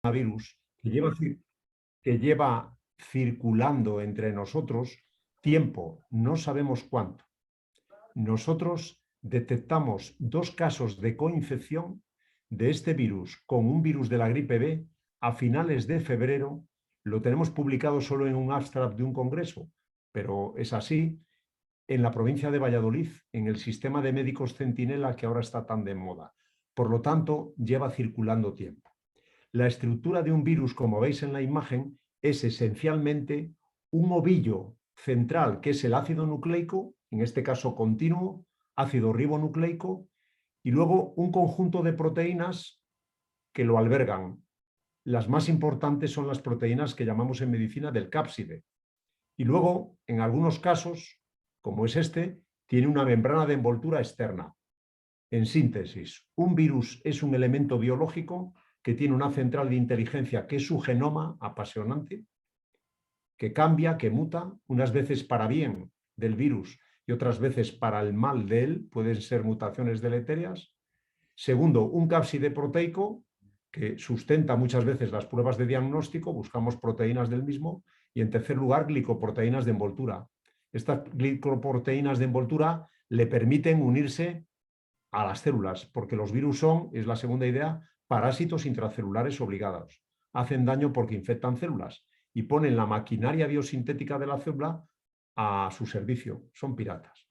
coronavirus que lleva circulando entre nosotros tiempo, no sabemos cuánto. Nosotros detectamos 2 casos de coinfección de este virus con un virus de la gripe B a finales de febrero. Lo tenemos publicado solo en un abstract de un congreso, pero es así, en la provincia de Valladolid, en el sistema de médicos Centinela que ahora está tan de moda. Por lo tanto, lleva circulando tiempo. La estructura de un virus, como veis en la imagen, es esencialmente un ovillo central, que es el ácido nucleico, en este caso continuo, ácido ribonucleico, y luego un conjunto de proteínas que lo albergan. Las más importantes son las proteínas que llamamos en medicina del cápside. Y luego, en algunos casos, como es este, tiene una membrana de envoltura externa. En síntesis, un virus es un elemento biológico que tiene una central de inteligencia que es su genoma apasionante, que cambia, que muta, unas veces para bien del virus y otras veces para el mal de él, pueden ser mutaciones deleterias. Segundo, un cápside proteico que sustenta muchas veces las pruebas de diagnóstico, buscamos proteínas del mismo. Y en tercer lugar, glicoproteínas de envoltura. Estas glicoproteínas de envoltura le permiten unirse a las células, porque los virus son, es la segunda idea, parásitos intracelulares obligados. Hacen daño porque infectan células y ponen la maquinaria biosintética de la célula a su servicio. Son piratas.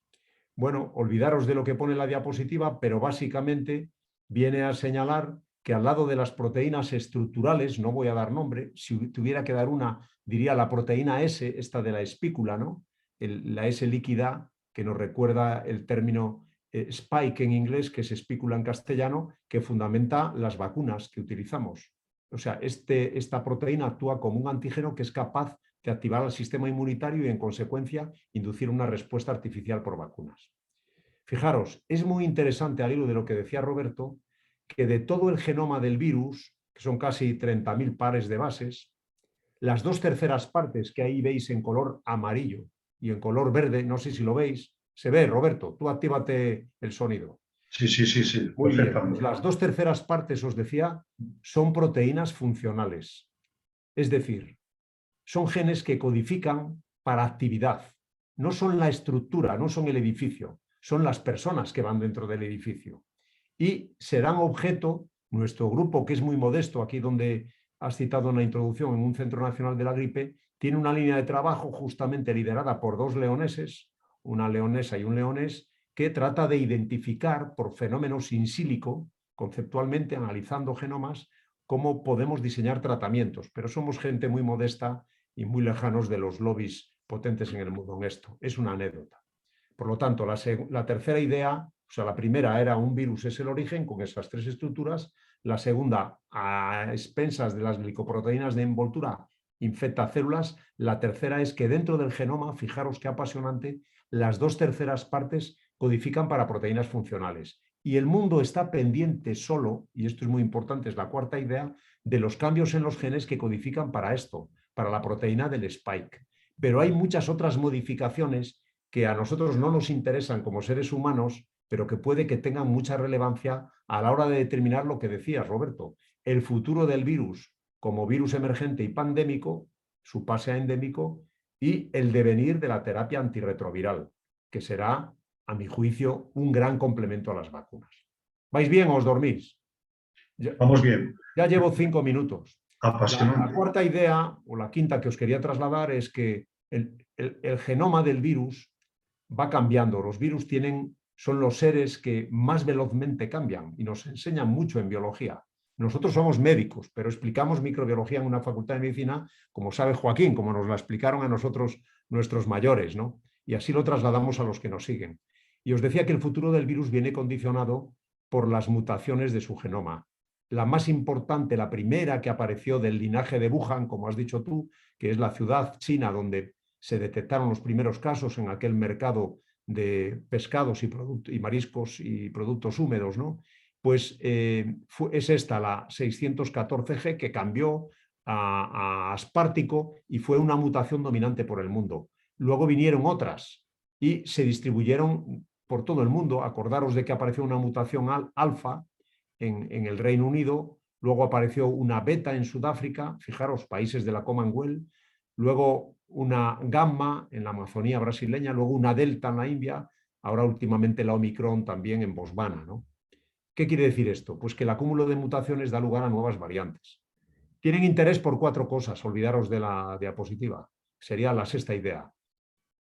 Bueno, olvidaros de lo que pone la diapositiva, pero básicamente viene a señalar que al lado de las proteínas estructurales, no voy a dar nombre, si tuviera que dar una, diría la proteína S, esta de la espícula, ¿no? La S líquida, que nos recuerda el término spike en inglés, que es espícula en castellano, que fundamenta las vacunas que utilizamos. O sea, esta proteína actúa como un antígeno que es capaz de activar el sistema inmunitario y, en consecuencia, inducir una respuesta artificial por vacunas. Fijaros, es muy interesante, al hilo de lo que decía Roberto, que de todo el genoma del virus, que son casi 30.000 pares de bases, las 2/3 partes que ahí veis en color amarillo y en color verde, no sé si lo veis, se ve, Roberto, tú actívate el sonido. Sí, sí, sí, sí, Muy bien, pues perfectamente. las 2/3 partes, os decía, son proteínas funcionales. Es decir, son genes que codifican para actividad. No son la estructura, no son el edificio, son las personas que van dentro del edificio. Y serán objeto, nuestro grupo, que es muy modesto, aquí donde has citado una introducción en un Centro Nacional de la Gripe, tiene una línea de trabajo justamente liderada por 2 leoneses, una leonesa y un leonés, que trata de identificar por fenómenos in silico, conceptualmente analizando genomas, cómo podemos diseñar tratamientos. Pero somos gente muy modesta y muy lejanos de los lobbies potentes en el mundo en esto. Es una anécdota. Por lo tanto, la tercera idea, o sea, la primera era un virus es el origen con esas 3 estructuras. La segunda, a expensas de las glicoproteínas de envoltura, infecta células. La tercera es que dentro del genoma, fijaros qué apasionante, las 2/3 partes codifican para proteínas funcionales. Y el mundo está pendiente solo, y esto es muy importante, es la cuarta idea, de los cambios en los genes que codifican para esto, para la proteína del spike. Pero hay muchas otras modificaciones que a nosotros no nos interesan como seres humanos, pero que puede que tengan mucha relevancia a la hora de determinar lo que decías, Roberto, el futuro del virus como virus emergente y pandémico, su pase a endémico, y el devenir de la terapia antirretroviral, que será, a mi juicio, un gran complemento a las vacunas. ¿Vais bien o os dormís? Vamos bien. Ya llevo 5 minutos. La Apasionante. cuarta idea, o la quinta que os quería trasladar, es que el genoma del virus va cambiando. Los virus son los seres que más velozmente cambian y nos enseñan mucho en biología. Nosotros somos médicos, pero explicamos microbiología en una facultad de medicina, como sabe Joaquín, como nos la explicaron a nosotros nuestros mayores, ¿no? Y así lo trasladamos a los que nos siguen. Y os decía que el futuro del virus viene condicionado por las mutaciones de su genoma. La más importante, la primera que apareció del linaje de Wuhan, como has dicho tú, que es la ciudad china donde se detectaron los primeros casos en aquel mercado de pescados y mariscos y productos húmedos, ¿no? Pues es esta, la 614G, que cambió a aspartico y fue una mutación dominante por el mundo. Luego vinieron otras y se distribuyeron por todo el mundo. Acordaros de que apareció una mutación alfa en el Reino Unido, luego apareció una beta en Sudáfrica, fijaros, países de la Commonwealth, luego una gamma en la Amazonía brasileña, luego una delta en la India, ahora últimamente la Omicron también en Botswana, ¿no? ¿Qué quiere decir esto? Pues que el acúmulo de mutaciones da lugar a nuevas variantes. Tienen interés por 4 cosas, olvidaros de la diapositiva, sería la sexta idea.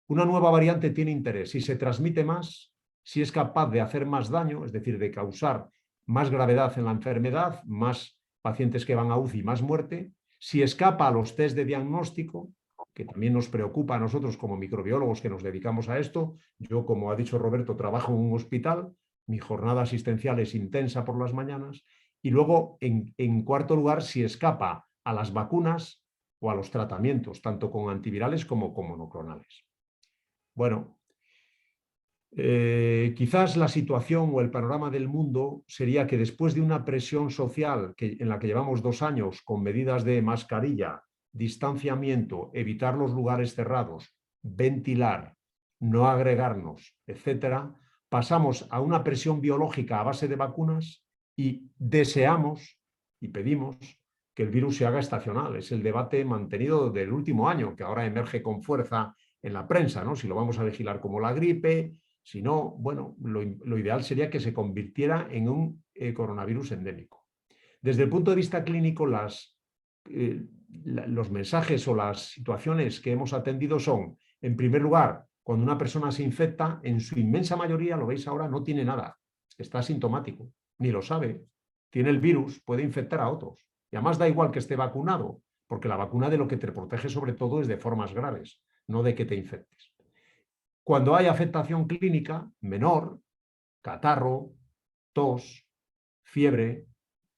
Una nueva variante tiene interés si se transmite más, si es capaz de hacer más daño, es decir, de causar más gravedad en la enfermedad, más pacientes que van a UCI, más muerte, si escapa a los test de diagnóstico, que también nos preocupa a nosotros como microbiólogos que nos dedicamos a esto. Yo, como ha dicho Roberto, trabajo en un hospital, mi jornada asistencial es intensa por las mañanas, y luego, en cuarto lugar, si escapa a las vacunas o a los tratamientos, tanto con antivirales como con monoclonales. Bueno, quizás la situación o el panorama del mundo sería que después de una presión social en la que llevamos 2 años con medidas de mascarilla, distanciamiento, evitar los lugares cerrados, ventilar, no agregarnos, etcétera, pasamos a una presión biológica a base de vacunas y deseamos y pedimos que el virus se haga estacional. Es el debate mantenido del último año, que ahora emerge con fuerza en la prensa, ¿no? Si lo vamos a vigilar como la gripe, si no, bueno, lo ideal sería que se convirtiera en un coronavirus endémico. Desde el punto de vista clínico, los mensajes o las situaciones que hemos atendido son, en primer lugar, cuando una persona se infecta, en su inmensa mayoría, lo veis ahora, no tiene nada, está asintomático, ni lo sabe, tiene el virus, puede infectar a otros. Y además da igual que esté vacunado, porque la vacuna de lo que te protege sobre todo es de formas graves, no de que te infectes. Cuando hay afectación clínica menor, catarro, tos, fiebre,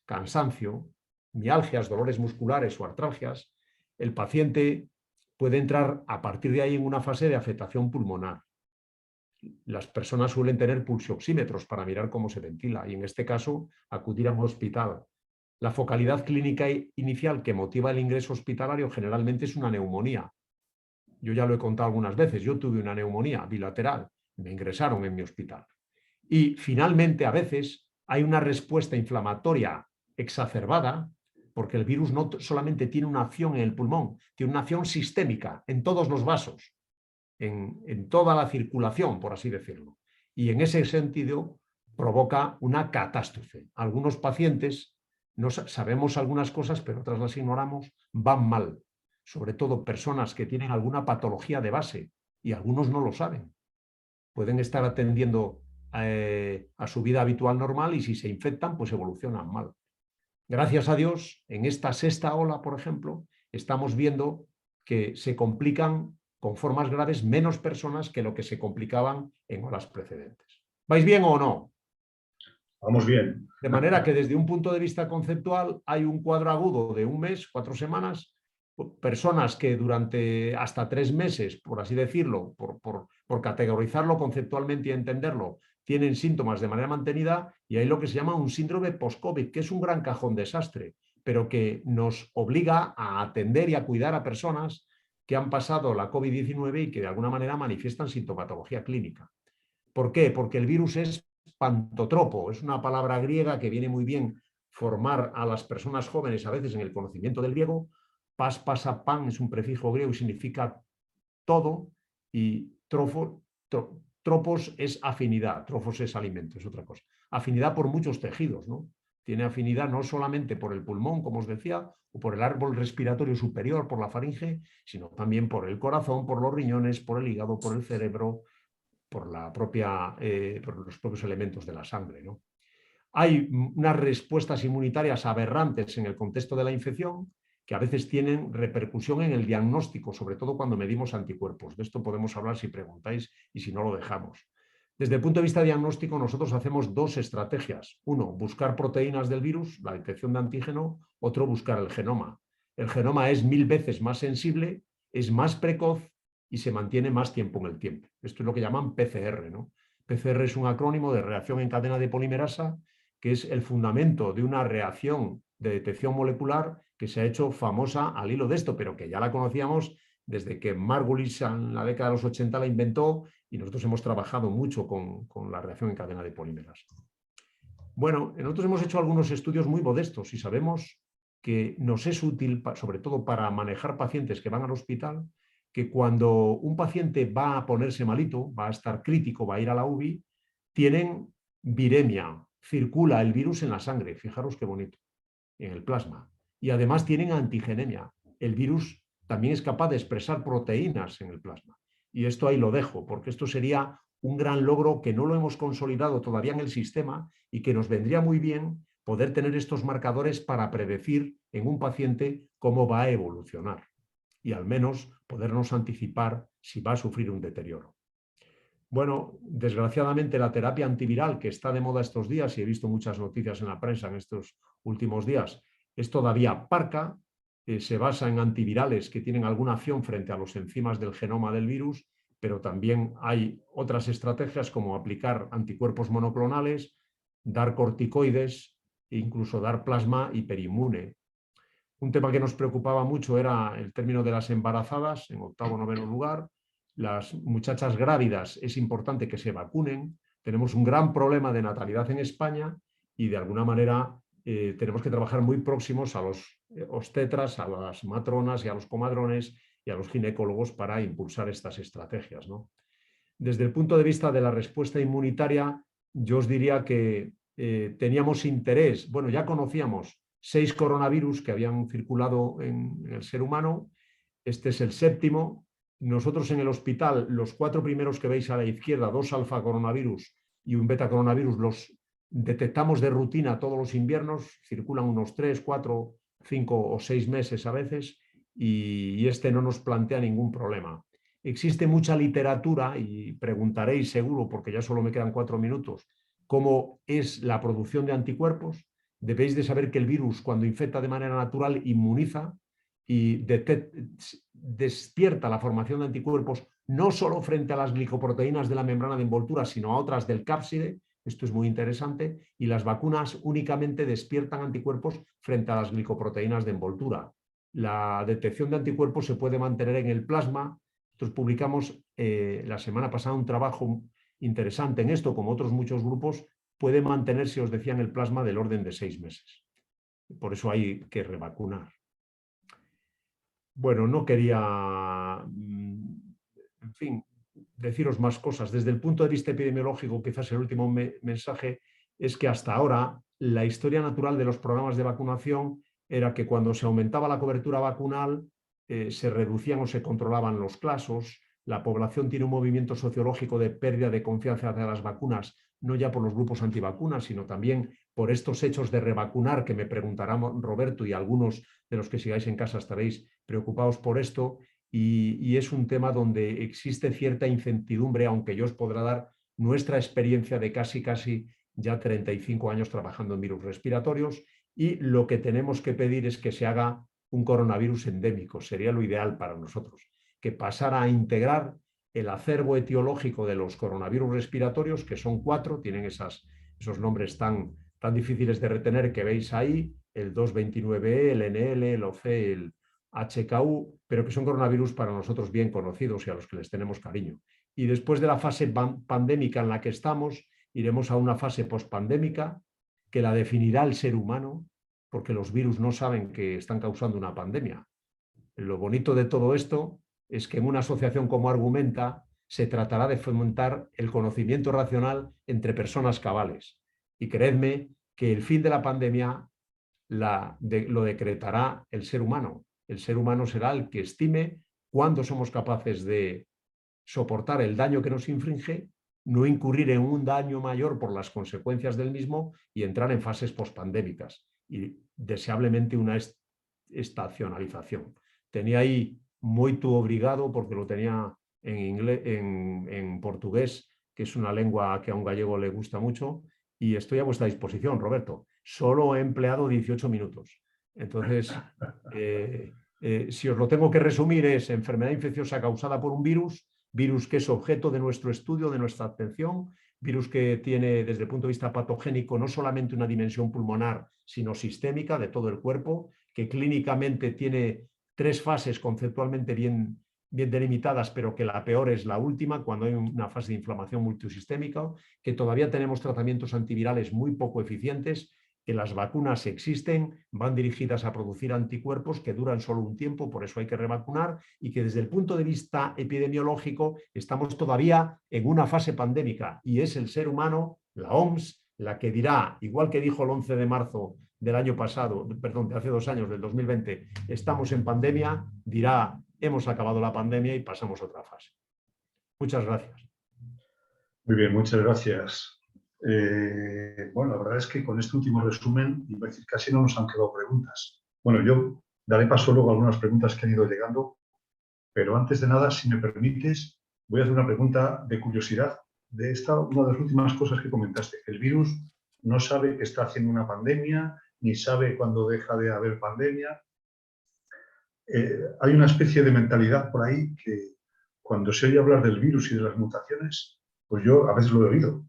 cansancio, mialgias, dolores musculares o artralgias, el paciente puede entrar a partir de ahí en una fase de afectación pulmonar. Las personas suelen tener pulsioxímetros para mirar cómo se ventila y en este caso acudir a un hospital. La focalidad clínica inicial que motiva el ingreso hospitalario generalmente es una neumonía. Yo ya lo he contado algunas veces, yo tuve una neumonía bilateral, me ingresaron en mi hospital. Y finalmente, a veces, hay una respuesta inflamatoria exacerbada, porque el virus no solamente tiene una acción en el pulmón, tiene una acción sistémica en todos los vasos, en toda la circulación, por así decirlo. Y en ese sentido provoca una catástrofe. Algunos pacientes, no sabemos algunas cosas, pero otras las ignoramos, van mal. Sobre todo personas que tienen alguna patología de base y algunos no lo saben. Pueden estar atendiendo a su vida habitual normal y si se infectan, pues evolucionan mal. Gracias a Dios, en esta sexta ola, por ejemplo, estamos viendo que se complican con formas graves menos personas que lo que se complicaban en olas precedentes. ¿Vais bien o no? Vamos bien. De manera que desde un punto de vista conceptual hay un cuadro agudo de 1 mes, 4 semanas, personas que durante hasta 3 meses, por así decirlo, por categorizarlo conceptualmente y entenderlo, tienen síntomas de manera mantenida y hay lo que se llama un síndrome post-COVID, que es un gran cajón desastre, pero que nos obliga a atender y a cuidar a personas que han pasado la COVID-19 y que de alguna manera manifiestan sintomatología clínica. ¿Por qué? Porque el virus es pantotropo, es una palabra griega que viene muy bien formar a las personas jóvenes a veces en el conocimiento del griego. Pas, pasa, pan es un prefijo griego y significa todo, y tropos es afinidad, trofos es alimento, es otra cosa. Afinidad por muchos tejidos, ¿no? Tiene afinidad no solamente por el pulmón, como os decía, o por el árbol respiratorio superior, por la faringe, sino también por el corazón, por los riñones, por el hígado, por el cerebro, por los propios elementos de la sangre, ¿no? Hay unas respuestas inmunitarias aberrantes en el contexto de la infección que a veces tienen repercusión en el diagnóstico, sobre todo cuando medimos anticuerpos. De esto podemos hablar si preguntáis y si no lo dejamos. Desde el punto de vista diagnóstico, nosotros hacemos 2 estrategias. Uno, buscar proteínas del virus, la detección de antígeno. Otro, buscar el genoma. El genoma es 1000 veces más sensible, es más precoz y se mantiene más tiempo en el tiempo. Esto es lo que llaman PCR, ¿no? PCR es un acrónimo de reacción en cadena de polimerasa, que es el fundamento de una reacción de detección molecular que se ha hecho famosa al hilo de esto, pero que ya la conocíamos desde que Margulis en la década de los 80 la inventó y nosotros hemos trabajado mucho con la reacción en cadena de polimerasa. Bueno, nosotros hemos hecho algunos estudios muy modestos y sabemos que nos es útil, sobre todo para manejar pacientes que van al hospital, que cuando un paciente va a ponerse malito, va a estar crítico, va a ir a la UBI, tienen viremia, circula el virus en la sangre, fijaros qué bonito, en el plasma. Y además tienen antigenemia. El virus también es capaz de expresar proteínas en el plasma. Y esto ahí lo dejo, porque esto sería un gran logro que no lo hemos consolidado todavía en el sistema y que nos vendría muy bien poder tener estos marcadores para predecir en un paciente cómo va a evolucionar y al menos podernos anticipar si va a sufrir un deterioro. Bueno, desgraciadamente la terapia antiviral que está de moda estos días, y he visto muchas noticias en la prensa en estos últimos días, es todavía parca, se basa en antivirales que tienen alguna acción frente a los enzimas del genoma del virus, pero también hay otras estrategias como aplicar anticuerpos monoclonales, dar corticoides e incluso dar plasma hiperinmune. Un tema que nos preocupaba mucho era el término de las embarazadas, en octavo o noveno lugar. Las muchachas grávidas es importante que se vacunen. Tenemos un gran problema de natalidad en España y de alguna manera tenemos que trabajar muy próximos a los obstetras, a las matronas y a los comadrones y a los ginecólogos para impulsar estas estrategias, ¿no? Desde el punto de vista de la respuesta inmunitaria, yo os diría que teníamos interés, bueno, ya conocíamos 6 coronavirus que habían circulado en el ser humano, este es el séptimo. Nosotros en el hospital, los 4 primeros que veis a la izquierda, 2 alfa coronavirus y un beta coronavirus, los detectamos de rutina todos los inviernos, circulan unos 3, 4, 5 o 6 meses a veces, y este no nos plantea ningún problema. Existe mucha literatura, y preguntaréis seguro, porque ya solo me quedan 4 minutos, cómo es la producción de anticuerpos. Debéis de saber que el virus, cuando infecta de manera natural, inmuniza y despierta la formación de anticuerpos no solo frente a las glicoproteínas de la membrana de envoltura, sino a otras del cápside. Esto es muy interesante. Y las vacunas únicamente despiertan anticuerpos frente a las glicoproteínas de envoltura. La detección de anticuerpos se puede mantener en el plasma. Nosotros publicamos la semana pasada un trabajo interesante en esto, como otros muchos grupos, puede mantenerse, os decía, en el plasma del orden de 6 meses. Por eso hay que revacunar. Bueno, no quería, en fin, deciros más cosas. Desde el punto de vista epidemiológico, quizás el último mensaje es que hasta ahora la historia natural de los programas de vacunación era que cuando se aumentaba la cobertura vacunal se reducían o se controlaban los casos. La población tiene un movimiento sociológico de pérdida de confianza hacia las vacunas, no ya por los grupos antivacunas, sino también por estos hechos de revacunar, que me preguntarán Roberto y algunos de los que sigáis en casa estaréis preocupados por esto, y es un tema donde existe cierta incertidumbre, aunque yo os podrá dar nuestra experiencia de casi ya 35 años trabajando en virus respiratorios, y lo que tenemos que pedir es que se haga un coronavirus endémico, sería lo ideal para nosotros, que pasara a integrar el acervo etiológico de los coronavirus respiratorios, que son 4, tienen esos nombres tan difíciles de retener que veis ahí, el 229E, el NL, el OC, el HKU, pero que son coronavirus para nosotros bien conocidos y a los que les tenemos cariño. Y después de la fase pandémica en la que estamos, iremos a una fase pospandémica que la definirá el ser humano, porque los virus no saben que están causando una pandemia. Lo bonito de todo esto es que en una asociación como Argumenta se tratará de fomentar el conocimiento racional entre personas cabales. Y creedme que el fin de la pandemia lo decretará el ser humano. El ser humano será el que estime cuándo somos capaces de soportar el daño que nos infringe, no incurrir en un daño mayor por las consecuencias del mismo y entrar en fases pospandémicas y deseablemente una estacionalización. Tenía ahí muito obrigado porque lo tenía en inglés, en portugués, que es una lengua que a un gallego le gusta mucho, y estoy a vuestra disposición, Roberto. Solo he empleado 18 minutos. Entonces, si os lo tengo que resumir, es enfermedad infecciosa causada por un virus que es objeto de nuestro estudio, de nuestra atención, virus que tiene desde el punto de vista patogénico no solamente una dimensión pulmonar, sino sistémica de todo el cuerpo, que clínicamente tiene 3 fases conceptualmente bien bien delimitadas, pero que la peor es la última, cuando hay una fase de inflamación multisistémica, que todavía tenemos tratamientos antivirales muy poco eficientes, que las vacunas existen, van dirigidas a producir anticuerpos que duran solo un tiempo, por eso hay que revacunar, y que desde el punto de vista epidemiológico estamos todavía en una fase pandémica, y es el ser humano, la OMS, la que dirá, igual que dijo el 11 de marzo del año pasado, perdón, de hace 2 años, del 2020, estamos en pandemia, dirá, hemos acabado la pandemia y pasamos a otra fase. Muchas gracias. Muy bien, muchas gracias. Bueno, la verdad es que con este último resumen, iba a decir, casi no nos han quedado preguntas. Bueno, yo daré paso luego a algunas preguntas que han ido llegando, pero antes de nada, si me permites, voy a hacer una pregunta de curiosidad. De esta, una de las últimas cosas que comentaste, que el virus no sabe que está haciendo una pandemia, ni sabe cuándo deja de haber pandemia. Hay una especie de mentalidad por ahí que cuando se oye hablar del virus y de las mutaciones, pues yo a veces lo he oído.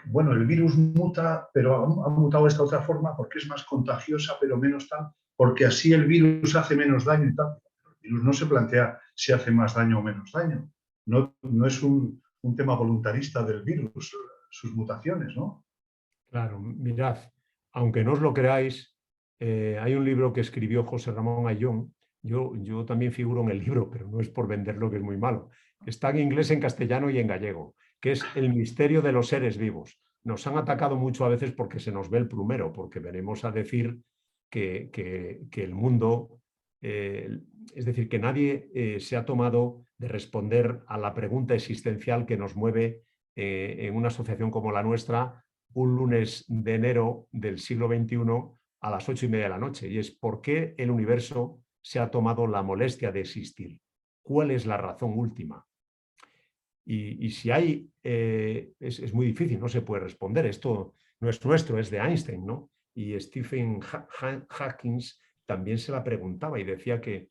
Bueno, el virus muta, pero ha mutado de esta otra forma porque es más contagiosa, pero menos tal, porque así el virus hace menos daño y tal. El virus no se plantea si hace más daño o menos daño. No es un tema voluntarista del virus, sus mutaciones, ¿no? Claro, mirad, aunque no os lo creáis, hay un libro que escribió José Ramón Ayllón. Yo también figuro en el libro, pero no es por venderlo, que es muy malo. Está en inglés, en castellano y en gallego, que es El misterio de los seres vivos. Nos han atacado mucho a veces porque se nos ve el plumero, porque venimos a decir que el mundo, es decir, que nadie se ha tomado de responder a la pregunta existencial que nos mueve en una asociación como la nuestra un lunes de enero del siglo XXI a las 8:30 de la noche, y es ¿por qué el universo se ha tomado la molestia de existir? ¿Cuál es la razón última? Y si hay, es muy difícil, no se puede responder. Esto no es nuestro, es de Einstein, ¿no? Y Stephen Hawking también se la preguntaba y decía que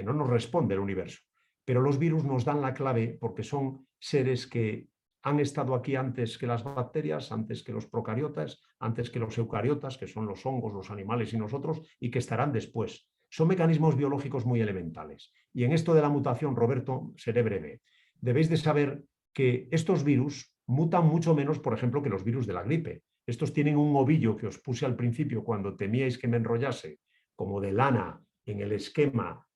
no nos responde el universo. Pero los virus nos dan la clave porque son seres que han estado aquí antes que las bacterias, antes que los procariotas, antes que los eucariotas, que son los hongos, los animales y nosotros, y que estarán después. Son mecanismos biológicos muy elementales. Y en esto de la mutación, Roberto, seré breve. Debéis de saber que estos virus mutan mucho menos, por ejemplo, que los virus de la gripe. Estos tienen un ovillo que os puse al principio cuando temíais que me enrollase, como de lana en el esquema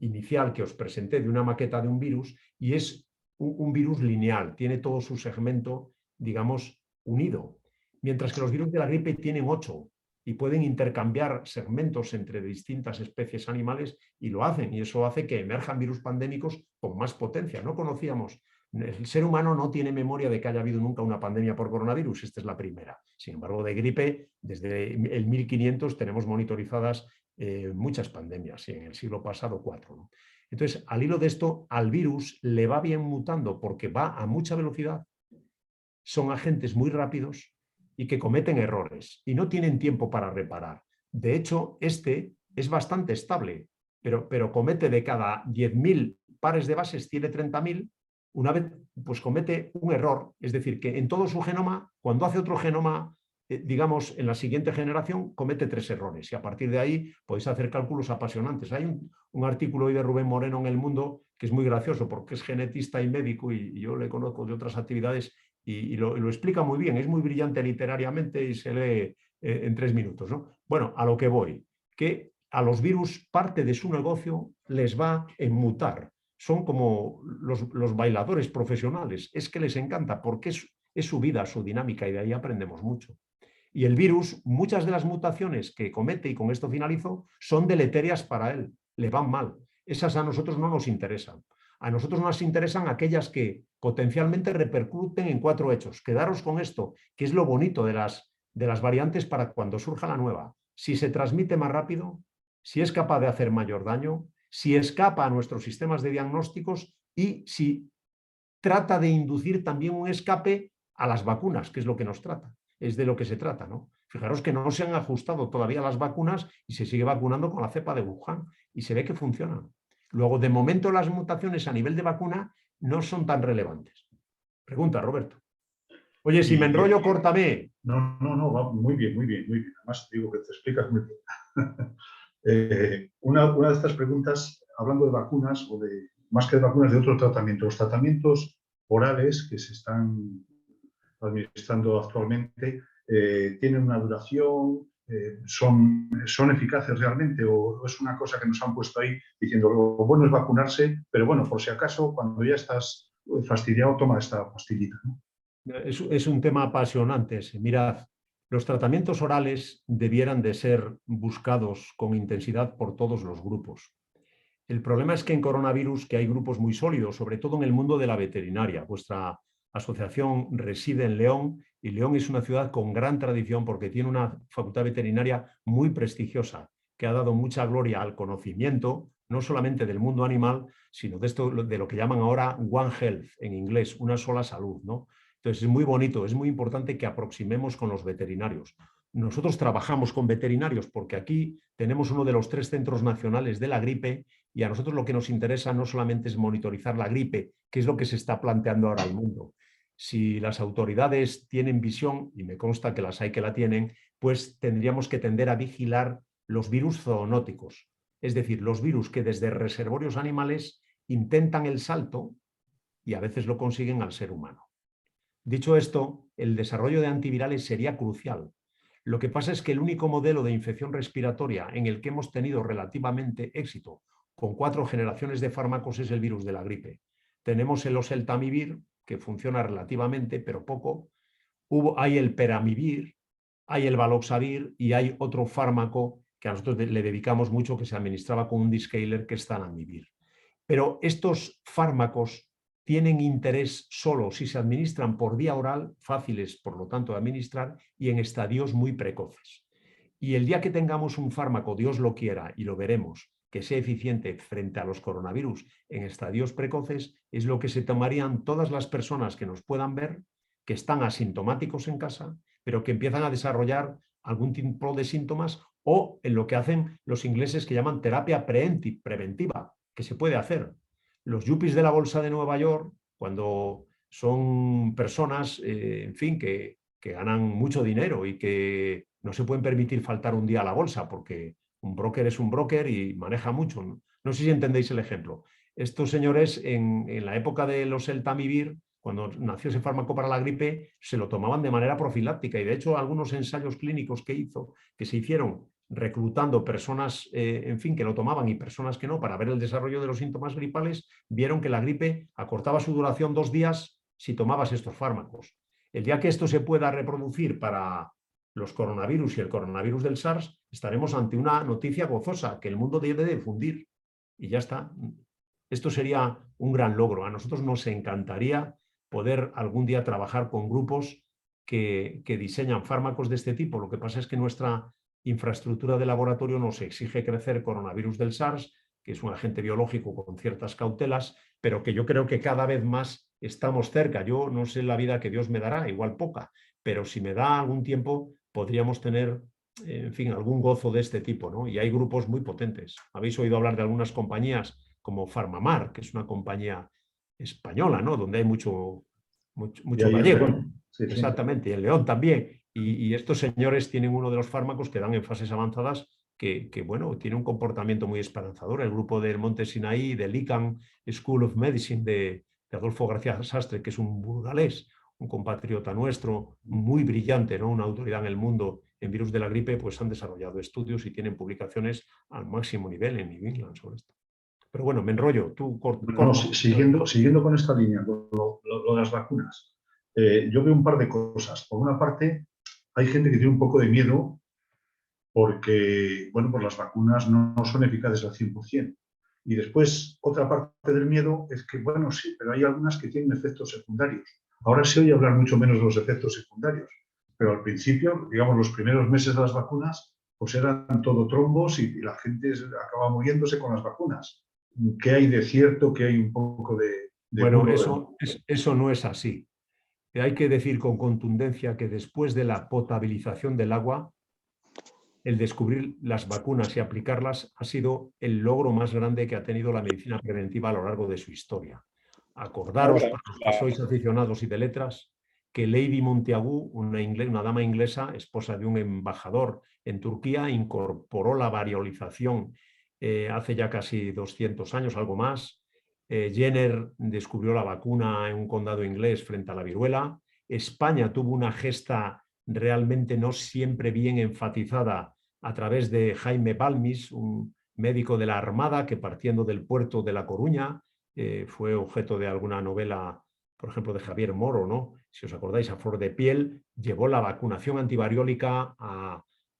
inicial que os presenté de una maqueta de un virus, y es un virus lineal, tiene todo su segmento, digamos, unido. Mientras que los virus de la gripe tienen 8 y pueden intercambiar segmentos entre distintas especies animales y lo hacen, y eso hace que emerjan virus pandémicos con más potencia. No conocíamos, el ser humano no tiene memoria de que haya habido nunca una pandemia por coronavirus, esta es la primera. Sin embargo, de gripe, desde el 1500 tenemos monitorizadas muchas pandemias, y en el siglo pasado 4, ¿no? Entonces, al hilo de esto, al virus le va bien mutando porque va a mucha velocidad, son agentes muy rápidos y que cometen errores y no tienen tiempo para reparar. De hecho, este es bastante estable, pero comete de cada 10.000 pares de bases, tiene 30.000, una vez pues comete un error, es decir, que en todo su genoma, cuando hace otro genoma, digamos, en la siguiente generación, comete 3 errores, y a partir de ahí podéis hacer cálculos apasionantes. Hay un artículo hoy de Rubén Moreno en El Mundo que es muy gracioso porque es genetista y médico, y yo le conozco de otras actividades, y lo explica muy bien, es muy brillante literariamente y se lee en 3 minutos, ¿no? Bueno, a lo que voy, que a los virus parte de su negocio les va en mutar. Son como los bailadores profesionales, es que les encanta porque es su vida, su dinámica, y de ahí aprendemos mucho. Y el virus, muchas de las mutaciones que comete, y con esto finalizo, son deleterias para él, le van mal. Esas a nosotros no nos interesan. A nosotros nos interesan aquellas que potencialmente repercuten en 4 hechos. Quedaros con esto, que es lo bonito de las variantes para cuando surja la nueva. Si se transmite más rápido, si es capaz de hacer mayor daño, si escapa a nuestros sistemas de diagnósticos y si trata de inducir también un escape a las vacunas, que es lo que nos trata, es de lo que se trata, ¿no? Fijaros que no se han ajustado todavía las vacunas y se sigue vacunando con la cepa de Wuhan y se ve que funcionan. Luego, de momento, las mutaciones a nivel de vacuna no son tan relevantes. Pregunta, Roberto. Oye, si me enrollo, córtame. No, va muy bien, muy bien, muy bien. Además, digo que te explicas muy bien. Una de estas preguntas, hablando de vacunas o de más que de vacunas, de otro tratamiento. Los tratamientos orales que se están administrando actualmente tienen una duración, son eficaces realmente, o es una cosa que nos han puesto ahí diciendo lo bueno es vacunarse, pero bueno, por si acaso, cuando ya estás fastidiado, toma esta pastillita, ¿no? Es un tema apasionante ese. Mirad, los tratamientos orales debieran de ser buscados con intensidad por todos los grupos. El problema es que en coronavirus, que hay grupos muy sólidos, sobre todo en el mundo de la veterinaria. Vuestra asociación reside en León y León es una ciudad con gran tradición porque tiene una facultad veterinaria muy prestigiosa que ha dado mucha gloria al conocimiento, no solamente del mundo animal, sino de esto, de lo que llaman ahora One Health en inglés, una sola salud, ¿no? Entonces es muy bonito, es muy importante que aproximemos con los veterinarios. Nosotros trabajamos con veterinarios porque aquí tenemos uno de los 3 centros nacionales de la gripe y a nosotros lo que nos interesa no solamente es monitorizar la gripe, que es lo que se está planteando ahora al mundo. Si las autoridades tienen visión, y me consta que las hay que la tienen, pues tendríamos que tender a vigilar los virus zoonóticos, es decir, los virus que desde reservorios animales intentan el salto y a veces lo consiguen al ser humano. Dicho esto, el desarrollo de antivirales sería crucial. Lo que pasa es que el único modelo de infección respiratoria en el que hemos tenido relativamente éxito con 4 generaciones de fármacos es el virus de la gripe. Tenemos el oseltamivir, que funciona relativamente, pero poco. Hay el peramivir, hay el valoxavir y hay otro fármaco que a nosotros le dedicamos mucho, que se administraba con un descaler, que es zanamivir. Pero estos fármacos tienen interés solo si se administran por vía oral, fáciles por lo tanto de administrar, y en estadios muy precoces. Y el día que tengamos un fármaco, Dios lo quiera, y lo veremos, que sea eficiente frente a los coronavirus en estadios precoces, es lo que se tomarían todas las personas que nos puedan ver, que están asintomáticos en casa, pero que empiezan a desarrollar algún tipo de síntomas, o en lo que hacen los ingleses que llaman terapia preventiva, que se puede hacer. Los yuppies de la bolsa de Nueva York, cuando son personas, en fin, que ganan mucho dinero y que no se pueden permitir faltar un día a la bolsa, porque un broker es un broker y maneja mucho. No sé si entendéis el ejemplo. Estos señores, en la época de los Eltamivir, cuando nació ese fármaco para la gripe, se lo tomaban de manera profiláctica y de hecho algunos ensayos clínicos que se hicieron reclutando personas, en fin, que lo tomaban y personas que no, para ver el desarrollo de los síntomas gripales, vieron que la gripe acortaba su duración 2 días si tomabas estos fármacos. El día que esto se pueda reproducir para los coronavirus y el coronavirus del SARS, estaremos ante una noticia gozosa que el mundo debe de difundir. Y ya está. Esto sería un gran logro. A nosotros nos encantaría poder algún día trabajar con grupos que diseñan fármacos de este tipo. Lo que pasa es que nuestra infraestructura de laboratorio nos exige crecer coronavirus del SARS, que es un agente biológico con ciertas cautelas, pero que yo creo que cada vez más estamos cerca. Yo no sé la vida que Dios me dará, igual poca, pero si me da algún tiempo podríamos tener, en fin, algún gozo de este tipo, ¿no? Y hay grupos muy potentes. Habéis oído hablar de algunas compañías como Farmamar, que es una compañía española, ¿no? Donde hay mucho Y ahí en gallego. León. Sí, sí. Exactamente, y en León también. Y estos señores tienen uno de los fármacos que dan en fases avanzadas que, bueno, tiene un comportamiento muy esperanzador. El grupo del Monte Sinaí, del ICANN School of Medicine de Adolfo García Sastre, que es un burgalés, un compatriota nuestro, muy brillante, ¿no? Una autoridad en el mundo en virus de la gripe, pues han desarrollado estudios y tienen publicaciones al máximo nivel en New England sobre esto. Pero bueno, me enrollo, tú Bueno, corta. siguiendo con esta línea, con lo de las vacunas, yo veo un par de cosas. Por una parte, hay gente que tiene un poco de miedo porque, bueno, pues las vacunas no son eficaces al 100%. Y después, otra parte del miedo es que, bueno, sí, pero hay algunas que tienen efectos secundarios. Ahora se oye hablar mucho menos de los efectos secundarios, pero al principio, digamos, los primeros meses de las vacunas, pues eran todo trombos y la gente acaba muriéndose con las vacunas. ¿Qué hay de cierto? ¿Qué hay un poco de Bueno, bulo? eso no es así. Hay que decir con contundencia que después de la potabilización del agua, el descubrir las vacunas y aplicarlas ha sido el logro más grande que ha tenido la medicina preventiva a lo largo de su historia. Acordaros, para los que sois aficionados y de letras, que Lady Monteagu, una dama inglesa, esposa de un embajador en Turquía, incorporó la variolización hace ya casi 200 años, algo más, Jenner descubrió la vacuna en un condado inglés frente a la viruela. España tuvo una gesta realmente no siempre bien enfatizada a través de Jaime Balmis, un médico de la Armada que, partiendo del puerto de La Coruña, fue objeto de alguna novela, por ejemplo, de Javier Moro, ¿no? Si os acordáis, A Flor de Piel, llevó la vacunación antivariólica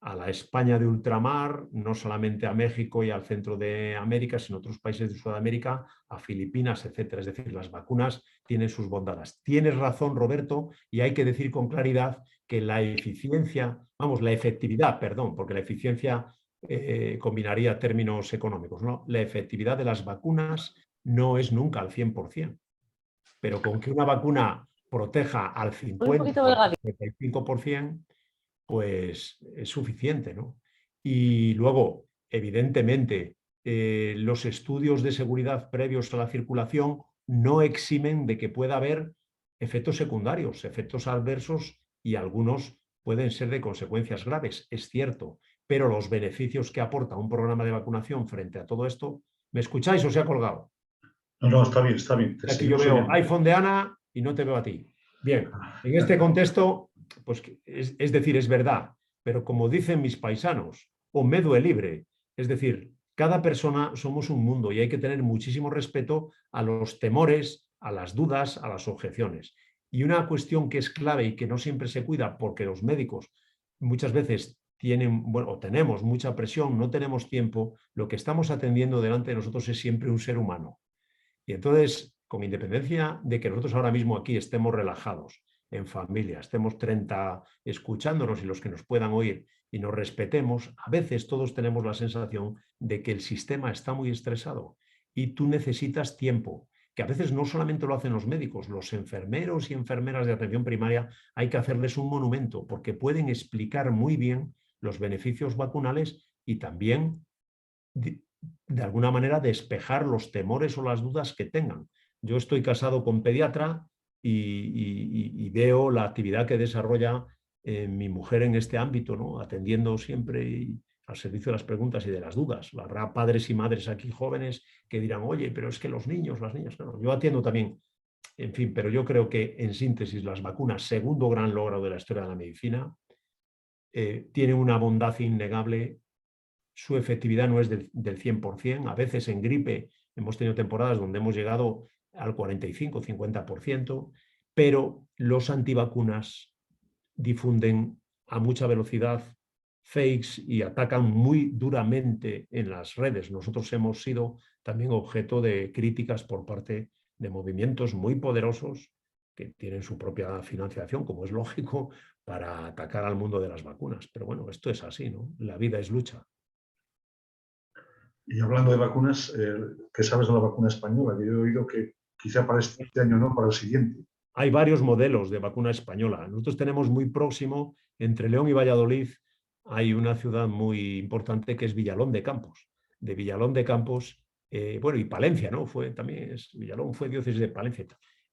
a la España de ultramar, no solamente a México y al centro de América, sino a otros países de Sudamérica, a Filipinas, etcétera. Es decir, las vacunas tienen sus bondades. Tienes razón, Roberto, y hay que decir con claridad que la eficiencia, vamos, la efectividad, perdón, porque la eficiencia combinaría términos económicos, ¿no? La efectividad de las vacunas no es nunca al 100%, pero con que una vacuna proteja al 50 o al 55%, pues es suficiente, ¿no? Y luego, evidentemente, los estudios de seguridad previos a la circulación no eximen de que pueda haber efectos secundarios, efectos adversos, y algunos pueden ser de consecuencias graves, es cierto, pero los beneficios que aporta un programa de vacunación frente a todo esto... ¿Me escucháis o se ha colgado? No, no, está bien, te Aquí yo seguimos veo oyendo. iPhone de Ana y no te veo a ti. Bien, en este contexto, pues es decir, es verdad, pero como dicen mis paisanos, o medo es libre, es decir, cada persona somos un mundo y hay que tener muchísimo respeto a los temores, a las dudas, a las objeciones. Y una cuestión que es clave y que no siempre se cuida porque los médicos muchas veces tienen, bueno, tenemos mucha presión, no tenemos tiempo, lo que estamos atendiendo delante de nosotros es siempre un ser humano. Y entonces, con independencia de que nosotros ahora mismo aquí estemos relajados, en familia, estemos 30 escuchándonos y los que nos puedan oír y nos respetemos, a veces todos tenemos la sensación de que el sistema está muy estresado y tú necesitas tiempo, que a veces no solamente lo hacen los médicos, los enfermeros y enfermeras de atención primaria hay que hacerles un monumento porque pueden explicar muy bien los beneficios vacunales y también de alguna manera despejar los temores o las dudas que tengan. Yo estoy casado con pediatra y veo la actividad que desarrolla mi mujer en este ámbito, ¿no? Atendiendo siempre al servicio de las preguntas y de las dudas. Habrá padres y madres aquí jóvenes que dirán, oye, pero es que los niños, las niñas, claro, yo atiendo también, en fin, pero yo creo que en síntesis las vacunas, segundo gran logro de la historia de la medicina, tienen una bondad innegable. Su efectividad no es del 100%. A veces en gripe hemos tenido temporadas donde hemos llegado al 45-50%, pero los antivacunas difunden a mucha velocidad fakes y atacan muy duramente en las redes. Nosotros hemos sido también objeto de críticas por parte de movimientos muy poderosos que tienen su propia financiación, como es lógico, para atacar al mundo de las vacunas. Pero bueno, esto es así, ¿no? La vida es lucha. Y hablando de vacunas, ¿qué sabes de la vacuna española? Yo he oído que quizá para este año no, para el siguiente. Hay varios modelos de vacuna española. Nosotros tenemos muy próximo, entre León y Valladolid, hay una ciudad muy importante que es Villalón de Campos. De Villalón de Campos, bueno, y Palencia, ¿no? Villalón fue diócesis de Palencia.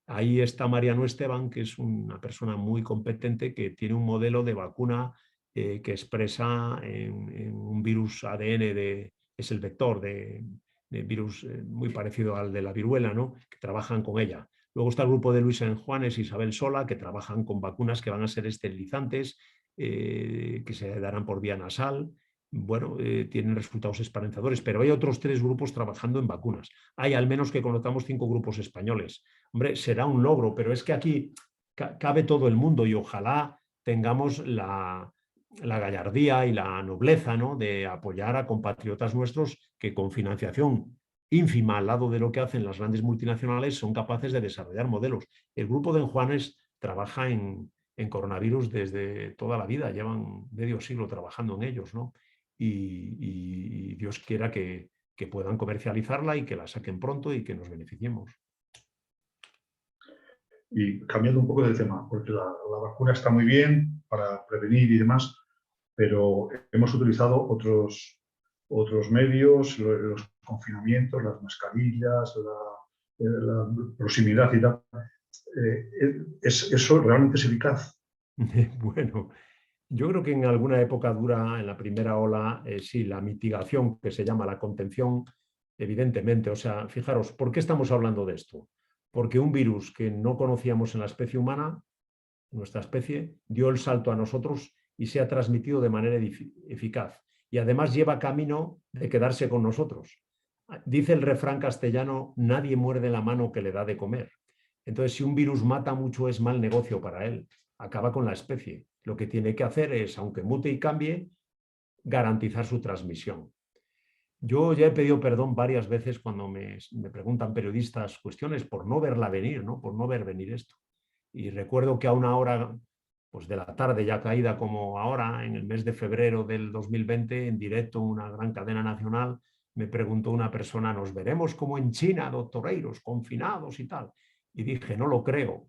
Ahí está Mariano Esteban, que es una persona muy competente que tiene un modelo de vacuna que expresa en un virus ADN, es el vector de virus muy parecido al de la viruela, ¿no? Que trabajan con ella. Luego está el grupo de Luis San Juanes y Isabel Sola, que trabajan con vacunas que van a ser esterilizantes, que se darán por vía nasal. Bueno, tienen resultados esperanzadores, pero hay otros 3 grupos trabajando en vacunas. Hay al menos que conozcamos 5 grupos españoles. Hombre, será un logro, pero es que aquí cabe todo el mundo y ojalá tengamos la gallardía y la nobleza, ¿no?, de apoyar a compatriotas nuestros que con financiación ínfima al lado de lo que hacen las grandes multinacionales son capaces de desarrollar modelos. El grupo de Juanes trabaja en coronavirus desde toda la vida, llevan medio siglo trabajando en ellos, ¿no? Y Dios quiera que puedan comercializarla y que la saquen pronto y que nos beneficiemos. Y cambiando un poco del tema, porque la vacuna está muy bien para prevenir y demás, pero hemos utilizado otros medios, los confinamientos, las mascarillas, la proximidad y tal. ¿Eso realmente es eficaz? Bueno, yo creo que en alguna época dura, en la primera ola, sí, la mitigación, que se llama la contención, evidentemente. O sea, fijaros, ¿por qué estamos hablando de esto? Porque un virus que no conocíamos en la especie humana, nuestra especie, dio el salto a nosotros y se ha transmitido de manera eficaz. Y además lleva camino de quedarse con nosotros. Dice el refrán castellano, nadie muerde la mano que le da de comer. Entonces, si un virus mata mucho, es mal negocio para él. Acaba con la especie. Lo que tiene que hacer es, aunque mute y cambie, garantizar su transmisión. Yo ya he pedido perdón varias veces cuando me preguntan periodistas cuestiones por no verla venir, ¿no? Por no ver venir esto. Y recuerdo que a una hora pues de la tarde ya caída como ahora, en el mes de febrero del 2020, en directo, una gran cadena nacional, me preguntó una persona, ¿nos veremos como en China, doctoreiros, confinados y tal? Y dije, no lo creo.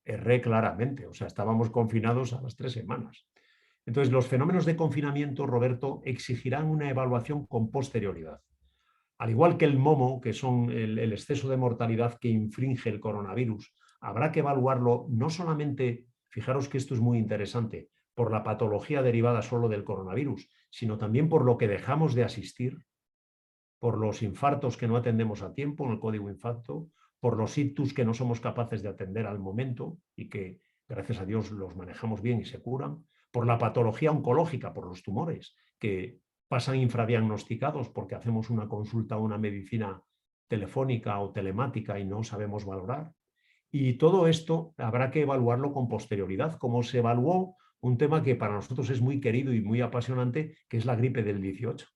Erré claramente, o sea, estábamos confinados a las 3 semanas. Entonces, los fenómenos de confinamiento, Roberto, exigirán una evaluación con posterioridad. Al igual que el momo, que son el exceso de mortalidad que infringe el coronavirus, habrá que evaluarlo no solamente, fijaros que esto es muy interesante, por la patología derivada solo del coronavirus, sino también por lo que dejamos de asistir, por los infartos que no atendemos a tiempo en el código infarto, por los ictus que no somos capaces de atender al momento y que, gracias a Dios, los manejamos bien y se curan, por la patología oncológica, por los tumores, que pasan infradiagnosticados porque hacemos una consulta o una medicina telefónica o telemática y no sabemos valorar. Y todo esto habrá que evaluarlo con posterioridad, como se evaluó un tema que para nosotros es muy querido y muy apasionante, que es la gripe del 18.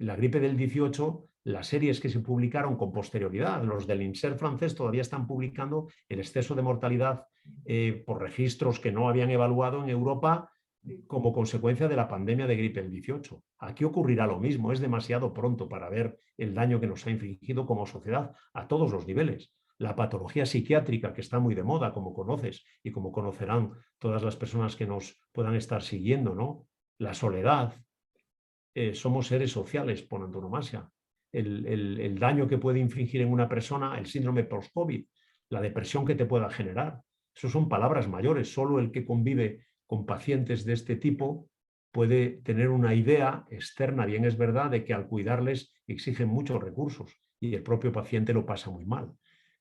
En la gripe del 18, las series que se publicaron con posterioridad, los del INSERM francés todavía están publicando el exceso de mortalidad por registros que no habían evaluado en Europa como consecuencia de la pandemia de gripe del 18. Aquí ocurrirá lo mismo, es demasiado pronto para ver el daño que nos ha infligido como sociedad a todos los niveles. La patología psiquiátrica, que está muy de moda, como conoces y como conocerán todas las personas que nos puedan estar siguiendo, ¿no? La soledad, somos seres sociales por antonomasia. El daño que puede infligir en una persona, el síndrome post-COVID, la depresión que te pueda generar, eso son palabras mayores. Solo el que convive con pacientes de este tipo puede tener una idea externa, bien es verdad, de que al cuidarles exigen muchos recursos y el propio paciente lo pasa muy mal.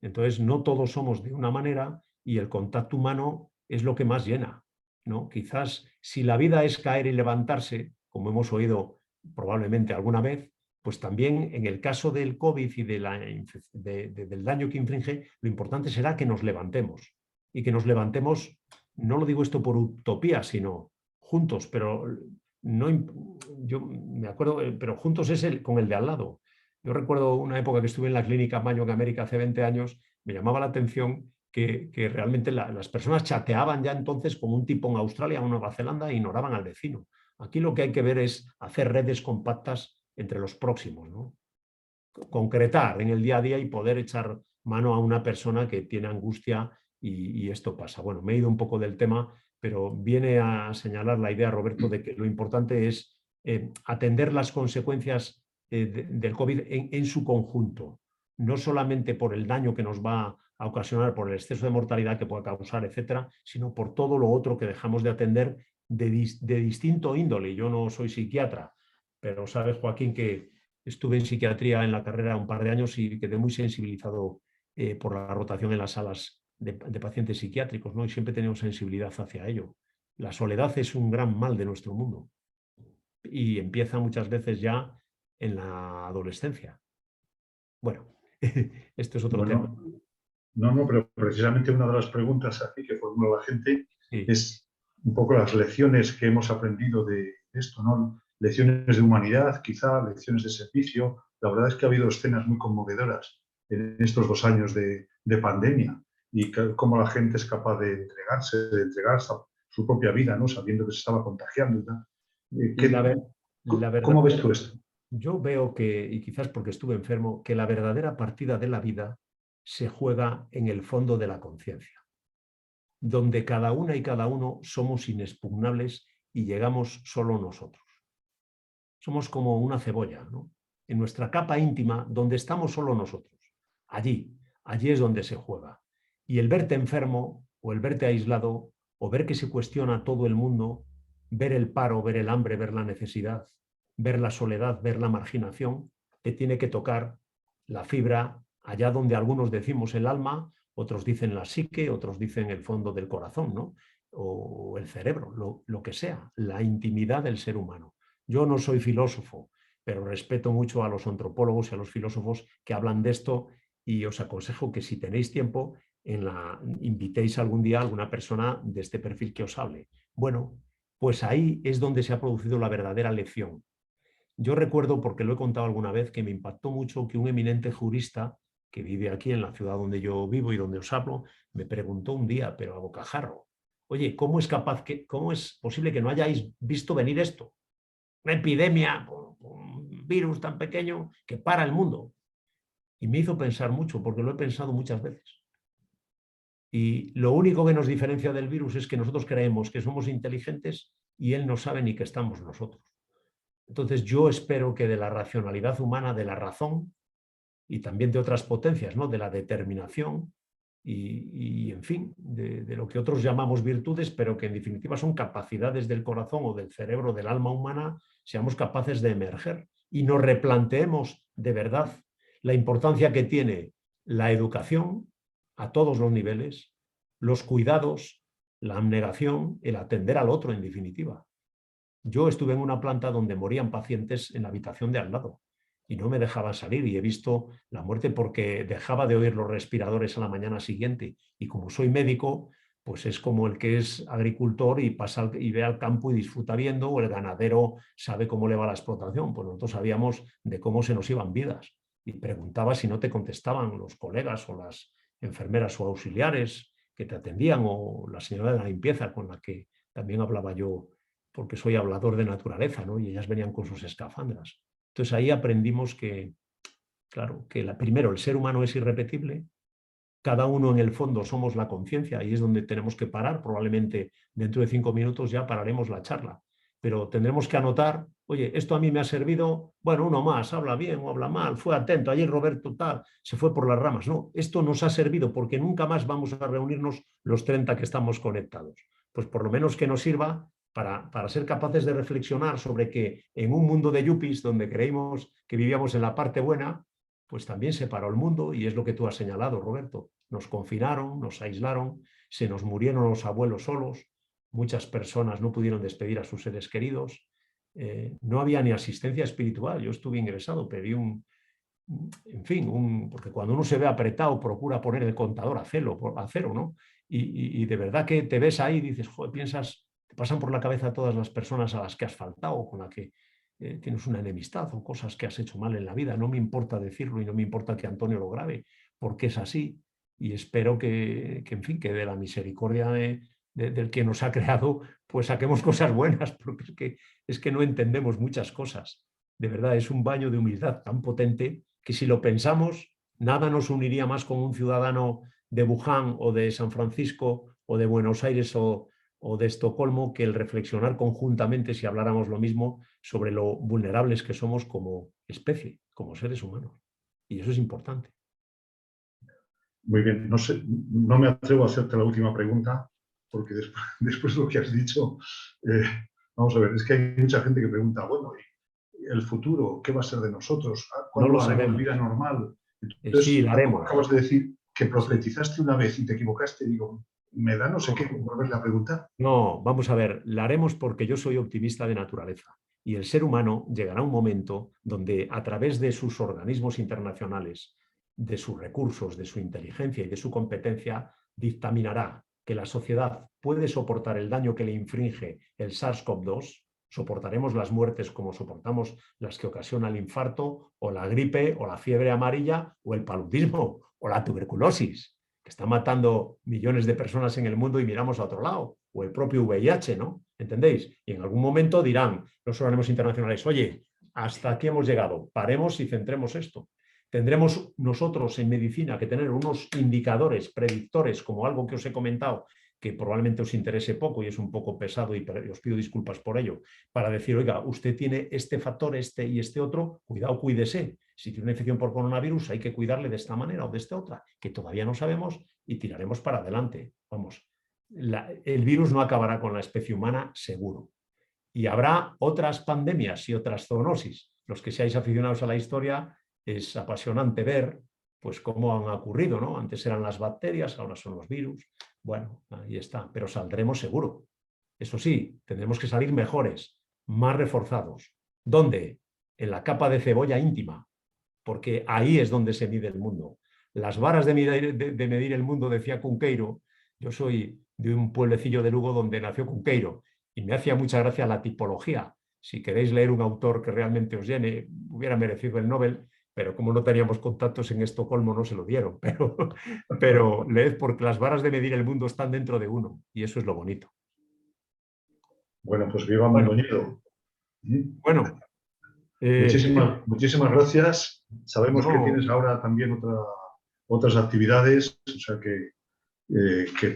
Entonces, no todos somos de una manera y el contacto humano es lo que más llena, ¿no? Quizás si la vida es caer y levantarse, como hemos oído probablemente alguna vez, pues también en el caso del COVID y del daño que infringe, lo importante será que nos levantemos. Y que nos levantemos, no lo digo esto por utopía, sino juntos, pero no, yo me acuerdo, pero juntos es con el de al lado. Yo recuerdo una época que estuve en la clínica Mayo en América hace 20 años, me llamaba la atención que realmente las personas chateaban ya entonces con un tipo en Australia o Nueva Zelanda e ignoraban al vecino. Aquí lo que hay que ver es hacer redes compactas entre los próximos, ¿no? Concretar en el día a día y poder echar mano a una persona que tiene angustia y esto pasa. Bueno, me he ido un poco del tema, pero viene a señalar la idea, Roberto, de que lo importante es atender las consecuencias del COVID en su conjunto, no solamente por el daño que nos va a ocasionar por el exceso de mortalidad que pueda causar, etcétera, sino por todo lo otro que dejamos de atender de distinto índole. Yo no soy psiquiatra, pero sabes, Joaquín, que estuve en psiquiatría en la carrera un par de años y quedé muy sensibilizado por la rotación en las salas de pacientes psiquiátricos, ¿no? Y siempre he tenido sensibilidad hacia ello. La soledad es un gran mal de nuestro mundo y empieza muchas veces ya en la adolescencia. Bueno, esto es otro tema. Bueno, no, pero precisamente una de las preguntas aquí que formula la gente Sí. es un poco las lecciones que hemos aprendido de esto, ¿no? Lecciones de humanidad, quizá, lecciones de servicio. La verdad es que ha habido escenas muy conmovedoras en estos 2 años de pandemia y cómo la gente es capaz de entregar su propia vida, ¿no? Sabiendo que se estaba contagiando y tal. La verdad, ¿Cómo ves tú esto? yo veo que, y quizás porque estuve enfermo, que la verdadera partida de la vida se juega en el fondo de la conciencia, donde cada una y cada uno somos inexpugnables y llegamos solo nosotros. Somos como una cebolla, ¿no? En nuestra capa íntima, donde estamos solo nosotros. Allí es donde se juega. Y el verte enfermo o el verte aislado o ver que se cuestiona todo el mundo, ver el paro, ver el hambre, ver la necesidad, ver la soledad, ver la marginación, te tiene que tocar la fibra, allá donde algunos decimos el alma, otros dicen la psique, otros dicen el fondo del corazón, ¿no? O el cerebro, lo que sea, la intimidad del ser humano. Yo no soy filósofo, pero respeto mucho a los antropólogos y a los filósofos que hablan de esto y os aconsejo que si tenéis tiempo, invitéis algún día a alguna persona de este perfil que os hable. Bueno, pues ahí es donde se ha producido la verdadera lección. Yo recuerdo, porque lo he contado alguna vez, que me impactó mucho que un eminente jurista que vive aquí en la ciudad donde yo vivo y donde os hablo, me preguntó un día, pero a bocajarro, oye, ¿cómo es posible que no hayáis visto venir esto? Una epidemia, un virus tan pequeño que para el mundo. Y me hizo pensar mucho, porque lo he pensado muchas veces. Y lo único que nos diferencia del virus es que nosotros creemos que somos inteligentes y él no sabe ni que estamos nosotros. Entonces yo espero que de la racionalidad humana, de la razón y también de otras potencias, ¿no? De la determinación y en fin, de lo que otros llamamos virtudes, pero que en definitiva son capacidades del corazón o del cerebro, del alma humana, seamos capaces de emerger y nos replanteemos de verdad la importancia que tiene la educación a todos los niveles, los cuidados, la abnegación, el atender al otro en definitiva. Yo estuve en una planta donde morían pacientes en la habitación de al lado y no me dejaban salir y he visto la muerte porque dejaba de oír los respiradores a la mañana siguiente y como soy médico, pues es como el que es agricultor y pasa y ve al campo y disfruta viendo, o el ganadero sabe cómo le va la explotación, pues nosotros sabíamos de cómo se nos iban vidas y preguntaba si no te contestaban los colegas o las enfermeras o auxiliares que te atendían o la señora de la limpieza con la que también hablaba yo porque soy hablador de naturaleza, ¿no? Y ellas venían con sus escafandras. Entonces ahí aprendimos que, claro, que primero el ser humano es irrepetible, cada uno en el fondo somos la conciencia, ahí es donde tenemos que parar, probablemente dentro de 5 minutos ya pararemos la charla, pero tendremos que anotar, oye, esto a mí me ha servido, bueno, uno más, habla bien o habla mal, fue atento, ayer Roberto tal, se fue por las ramas, no, esto nos ha servido porque nunca más vamos a reunirnos los 30 que estamos conectados, pues por lo menos que nos sirva para ser capaces de reflexionar sobre que en un mundo de yuppies donde creímos que vivíamos en la parte buena, pues también se paró el mundo y es lo que tú has señalado, Roberto. Nos confinaron, nos aislaron, se nos murieron los abuelos solos, muchas personas no pudieron despedir a sus seres queridos, no había ni asistencia espiritual. Yo estuve ingresado, pedí en fin, porque cuando uno se ve apretado procura poner el contador a cero, ¿no? Y de verdad que te ves ahí y dices, joder, piensas, te pasan por la cabeza todas las personas a las que has faltado, con las que tienes una enemistad o cosas que has hecho mal en la vida. No me importa decirlo y no me importa que Antonio lo grabe, porque es así. Y espero en fin, que de la misericordia del que nos ha creado, pues saquemos cosas buenas, porque es que no entendemos muchas cosas. De verdad, es un baño de humildad tan potente que si lo pensamos, nada nos uniría más con un ciudadano de Wuhan o de San Francisco o de Buenos Aires o de Estocolmo que el reflexionar conjuntamente, si habláramos lo mismo, sobre lo vulnerables que somos como especie, como seres humanos. Y eso es importante. Muy bien, no sé, no me atrevo a hacerte la última pregunta, porque después de lo que has dicho, vamos a ver, es que hay mucha gente que pregunta, bueno, ¿y el futuro qué va a ser de nosotros? No lo ¿Cuándo haremos vida sabemos. normal? Sí, Entonces, la tú haremos. acabas de decir que Sí. profetizaste una vez y te equivocaste, digo, me da no sé qué volverle a preguntar. No, vamos a ver, la haremos porque yo soy optimista de naturaleza y el ser humano llegará a un momento donde a través de sus organismos internacionales, de sus recursos, de su inteligencia y de su competencia, dictaminará que la sociedad puede soportar el daño que le infringe el SARS-CoV-2, soportaremos las muertes como soportamos las que ocasiona el infarto o la gripe o la fiebre amarilla o el paludismo o la tuberculosis, que está matando millones de personas en el mundo y miramos a otro lado, o el propio VIH, ¿no? ¿Entendéis? Y en algún momento dirán los organismos internacionales, oye, hasta aquí hemos llegado, paremos y centremos esto. Tendremos nosotros en medicina que tener unos indicadores, predictores, como algo que os he comentado, que probablemente os interese poco y es un poco pesado y os pido disculpas por ello, para decir, oiga, usted tiene este factor, este y este otro, cuidado, cuídese. Si tiene una infección por coronavirus, hay que cuidarle de esta manera o de esta otra, que todavía no sabemos y tiraremos para adelante. Vamos, el virus no acabará con la especie humana, seguro. Y habrá otras pandemias y otras zoonosis. Los que seáis aficionados a la historia, es apasionante ver pues cómo han ocurrido, ¿no? Antes eran las bacterias, ahora son los virus. Bueno, ahí está, pero saldremos seguro. Eso sí, tendremos que salir mejores, más reforzados. ¿Dónde? En la capa de cebolla íntima, porque ahí es donde se mide el mundo. Las varas de medir el mundo, decía Cunqueiro. Yo soy de un pueblecillo de Lugo donde nació Cunqueiro y me hacía mucha gracia la tipología. Si queréis leer un autor que realmente os llene, hubiera merecido el Nobel, pero como no teníamos contactos en Estocolmo no se lo dieron. Pero leed porque las varas de medir el mundo están dentro de uno y eso es lo bonito. Bueno, pues viva Bueno, Mondoñedo. bueno. Muchísimas gracias. Sabemos que No, tienes ahora también otras actividades, o sea que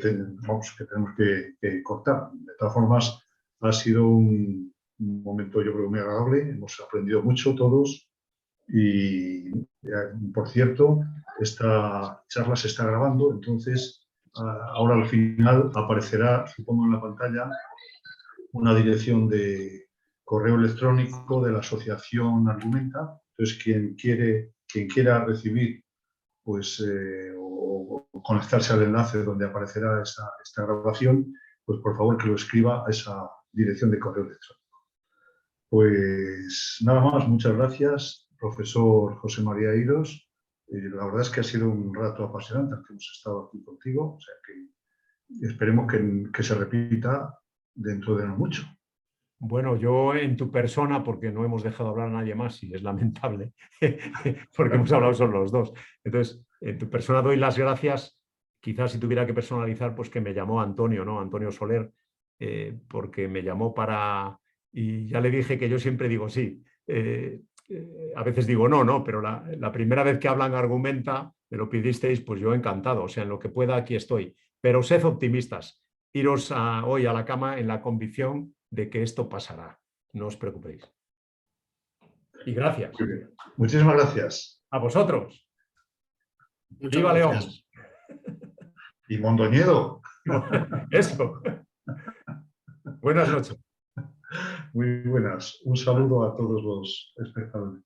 tenemos que cortar. De todas formas, ha sido un momento, yo creo, muy agradable. Hemos aprendido mucho todos y, por cierto, esta charla se está grabando, entonces ahora al final aparecerá, supongo, en la pantalla una dirección de correo electrónico de la asociación Argumenta. Entonces, quien quiera recibir pues, o conectarse al enlace donde aparecerá esta grabación, pues por favor que lo escriba a esa dirección de correo electrónico. Pues nada más, muchas gracias, profesor José María Iros. La verdad es que ha sido un rato apasionante el que hemos estado aquí contigo, o sea que esperemos que se repita dentro de no mucho. bueno, yo en tu persona, porque no hemos dejado hablar a nadie más y es lamentable, porque hemos hablado solo los dos. Entonces, en tu persona doy las gracias. Quizás si tuviera que personalizar, pues que me llamó Antonio, ¿no? Antonio Soler, porque me llamó para... Y ya le dije que yo siempre digo sí. A veces digo no, no, pero la primera vez que hablan Argumenta, me lo pidisteis, pues yo encantado. O sea, en lo que pueda, aquí estoy. Pero sed optimistas. Iros hoy a la cama en la convicción de que esto pasará. No os preocupéis. Y gracias. Muy bien. Muchísimas gracias. A vosotros. Muchas ¡Viva León! gracias. Y Mondoñedo. Eso. Buenas noches. Muy buenas. Un saludo a todos los espectadores.